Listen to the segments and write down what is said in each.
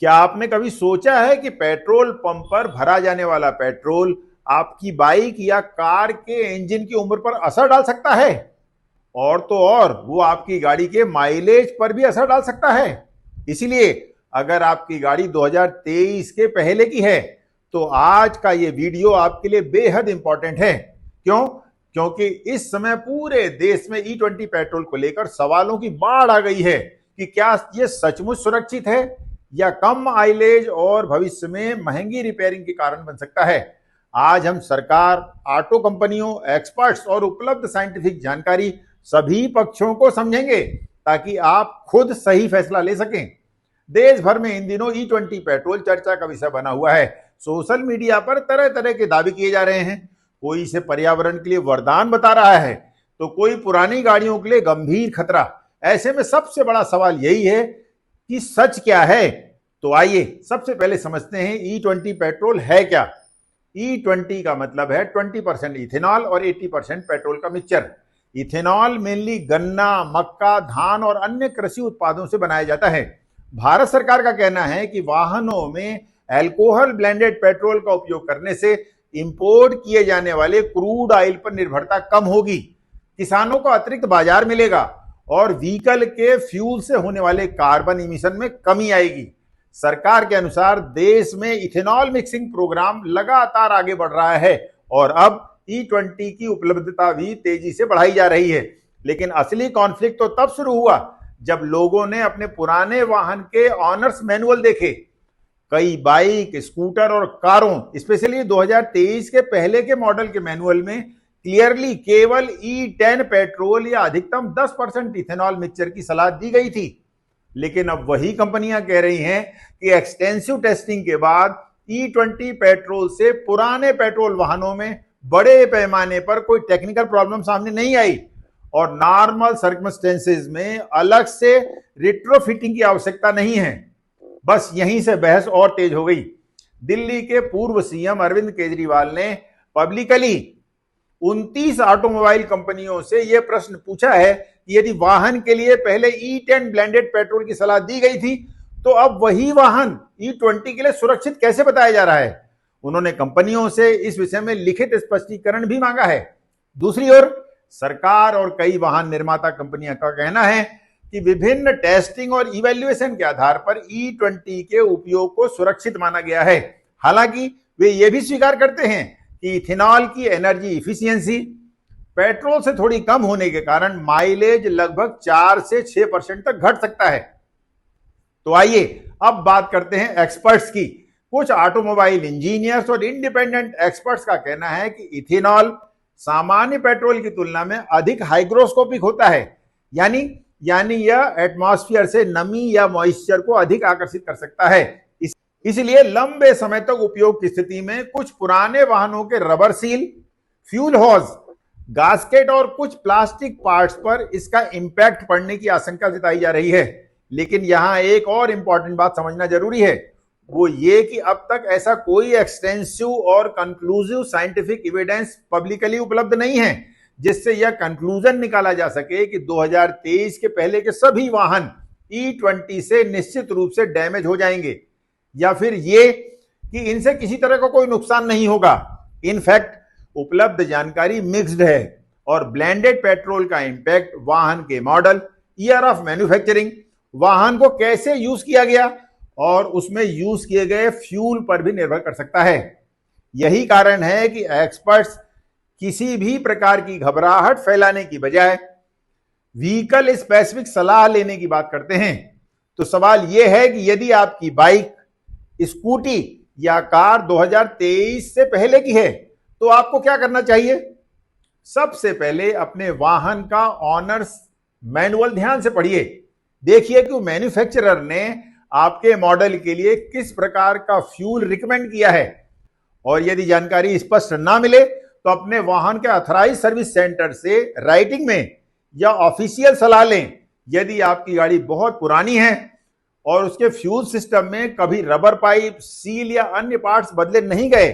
क्या आपने कभी सोचा है कि पेट्रोल पंप पर भरा जाने वाला पेट्रोल आपकी बाइक या कार के इंजन की उम्र पर असर डाल सकता है? और तो और वो आपकी गाड़ी के माइलेज पर भी असर डाल सकता है। इसीलिए अगर आपकी गाड़ी 2023 के पहले की है तो आज का ये वीडियो आपके लिए बेहद इंपॉर्टेंट है। क्यों? क्योंकि इस समय पूरे देश में E20 पेट्रोल को लेकर सवालों की बाढ़ आ गई है कि क्या ये सचमुच सुरक्षित है या कम माइलेज और भविष्य में महंगी रिपेयरिंग के कारण बन सकता है। आज हम सरकार, ऑटो कंपनियों, एक्सपर्ट्स और उपलब्ध साइंटिफिक जानकारी सभी पक्षों को समझेंगे ताकि आप खुद सही फैसला ले सकें। देश भर में इन दिनों E20 पेट्रोल चर्चा का विषय बना हुआ है। सोशल मीडिया पर तरह तरह के दावे किए जा रहे हैं। कोई इसे पर्यावरण के लिए वरदान बता रहा है तो कोई पुरानी गाड़ियों के लिए गंभीर खतरा। ऐसे में सबसे बड़ा सवाल यही है कि सच क्या है। तो आइए सबसे पहले समझते हैं E20 पेट्रोल है क्या। E20 का मतलब है 20% इथेनॉल और 80% पेट्रोल का मिक्सचर। इथेनॉल मेनली गन्ना, मक्का, धान और अन्य कृषि उत्पादों से बनाया जाता है। भारत सरकार का कहना है कि वाहनों में अल्कोहल ब्लेंडेड पेट्रोल का उपयोग करने से इंपोर्ट किए जाने वाले क्रूड ऑयल पर निर्भरता कम होगी, किसानों को अतिरिक्त बाजार मिलेगा और व्हीकल के फ्यूल से होने वाले कार्बन इमिशन में कमी आएगी। सरकार के अनुसार देश में इथेनॉल मिक्सिंग प्रोग्राम लगातार आगे बढ़ रहा है और अब E20 की उपलब्धता भी तेजी से बढ़ाई जा रही है। लेकिन असली कॉन्फ्लिक्ट तो तब शुरू हुआ जब लोगों ने अपने पुराने वाहन के ऑनर्स मैनुअल देखे। कई बाइक, स्कूटर और कारों, स्पेशली 2023 के पहले के मॉडल के मैनुअल में क्लियरली केवल E10 पेट्रोल या अधिकतम 10% इथेनॉल मिक्सचर की सलाह दी गई थी। लेकिन अब वही कंपनियां कह रही हैं कि एक्सटेंसिव टेस्टिंग के बाद E20 पेट्रोल से पुराने पेट्रोल वाहनों में बड़े पैमाने पर कोई टेक्निकल प्रॉब्लम सामने नहीं आई और नॉर्मल सर्कमस्टेंसेस में अलग से रिट्रोफिटिंग की आवश्यकता नहीं है। बस यहीं से बहस और तेज हो गई। दिल्ली के पूर्व सीएम अरविंद केजरीवाल ने पब्लिकली 29 ऑटोमोबाइल कंपनियों से यह प्रश्न पूछा है कि यदि वाहन के लिए पहले E10 ब्लेंडेड पेट्रोल की सलाह दी गई थी तो अब वही वाहन E20 के लिए सुरक्षित कैसे बताया जा रहा है। उन्होंने कंपनियों से इस विषय में लिखित स्पष्टीकरण भी मांगा है। दूसरी ओर सरकार और कई वाहन निर्माता कंपनियों का कहना है कि विभिन्न टेस्टिंग और इवैल्यूएशन के आधार पर E20 के उपयोग को सुरक्षित माना गया है। हालांकि वे ये भी स्वीकार करते हैं कि इथेनॉल की एनर्जी इफिशियंसी पेट्रोल से थोड़ी कम होने के कारण माइलेज लगभग 4 से 6% तक घट सकता है। तो आइए अब बात करते हैं एक्सपर्ट्स की। कुछ ऑटोमोबाइल इंजीनियर्स और इंडिपेंडेंट एक्सपर्ट्स का कहना है कि इथेनॉल सामान्य पेट्रोल की तुलना में अधिक हाइग्रोस्कोपिक होता है, यानी यह एटमॉस्फेयर से नमी या मॉइस्चर को अधिक आकर्षित कर सकता है। इसलिए लंबे समय तक उपयोग की स्थिति में कुछ पुराने वाहनों के rubber seal, fuel hose, gasket और कुछ प्लास्टिक पार्ट्स पर इसका इंपैक्ट पड़ने की आशंका जताई जा रही है। लेकिन यहां एक और इंपॉर्टेंट बात समझना जरूरी है, वो ये कि अब तक ऐसा कोई एक्सटेंसिव और कंक्लूसिव साइंटिफिक एविडेंस पब्लिकली उपलब्ध नहीं है जिससे यह कंक्लूजन निकाला जा सके कि 2023 के पहले के सभी वाहन E20 से निश्चित रूप से डैमेज हो जाएंगे या फिर ये कि इनसे किसी तरह का कोई नुकसान नहीं होगा। इनफैक्ट उपलब्ध जानकारी मिक्स्ड है और ब्लेंडेड पेट्रोल का इंपैक्ट वाहन के मॉडल, ईयर ऑफ मैन्युफैक्चरिंग, वाहन को कैसे यूज किया गया और उसमें यूज किए गए फ्यूल पर भी निर्भर कर सकता है। यही कारण है कि एक्सपर्ट्स किसी भी प्रकार की घबराहट फैलाने की बजाय व्हीकल स्पेसिफिक सलाह लेने की बात करते हैं। तो सवाल यह है कि यदि आपकी बाइक, स्कूटी या कार 2023 से पहले की है तो आपको क्या करना चाहिए। सबसे पहले अपने वाहन का ऑनर्स मैनुअल ध्यान से पढ़िए। देखिए कि मैन्युफैक्चरर ने आपके मॉडल के लिए किस प्रकार का फ्यूल रिकमेंड किया है और यदि जानकारी स्पष्ट ना मिले तो अपने वाहन के ऑथराइज सर्विस सेंटर से राइटिंग में या ऑफिशियल सलाह लें। यदि आपकी गाड़ी बहुत पुरानी है और उसके फ्यूल सिस्टम में कभी रबर पाइप, सील या अन्य पार्ट्स बदले नहीं गए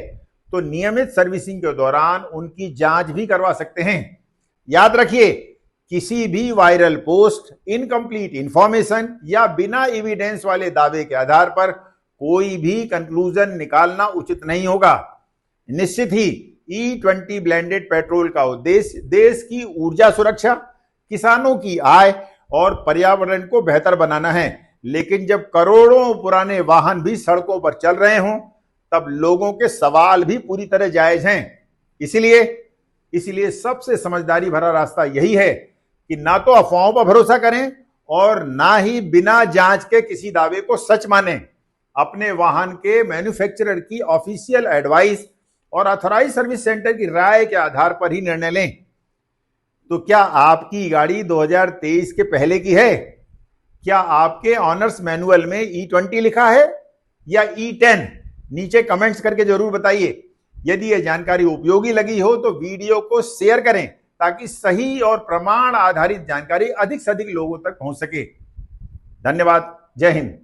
तो नियमित सर्विसिंग के दौरान उनकी जांच भी करवा सकते हैं। याद रखिए, किसी भी वायरल पोस्ट, इनकम्प्लीट इंफॉर्मेशन या बिना एविडेंस वाले दावे के आधार पर कोई भी कंक्लूजन निकालना उचित नहीं होगा। निश्चित ही E20 ब्लेंडेड पेट्रोल का उद्देश्य देश की ऊर्जा सुरक्षा, किसानों की आय और पर्यावरण को बेहतर बनाना है। लेकिन जब करोड़ों पुराने वाहन भी सड़कों पर चल रहे हों, तब लोगों के सवाल भी पूरी तरह जायज हैं। इसलिए सबसे समझदारी भरा रास्ता यही है कि ना तो अफवाहों पर भरोसा करें और ना ही बिना जांच के किसी दावे को सच मानें। अपने वाहन के मैन्युफैक्चरर की ऑफिशियल एडवाइस और अथॉराइज सर्विस सेंटर की राय के आधार पर ही निर्णय लें। तो क्या आपकी गाड़ी 2023 के पहले की है? क्या आपके ऑनर्स मैनुअल में E20 लिखा है या E10? नीचे कमेंट्स करके जरूर बताइए। यदि यह जानकारी उपयोगी लगी हो तो वीडियो को शेयर करें ताकि सही और प्रमाण आधारित जानकारी अधिक से अधिक लोगों तक पहुंच सके। धन्यवाद। जय हिंद।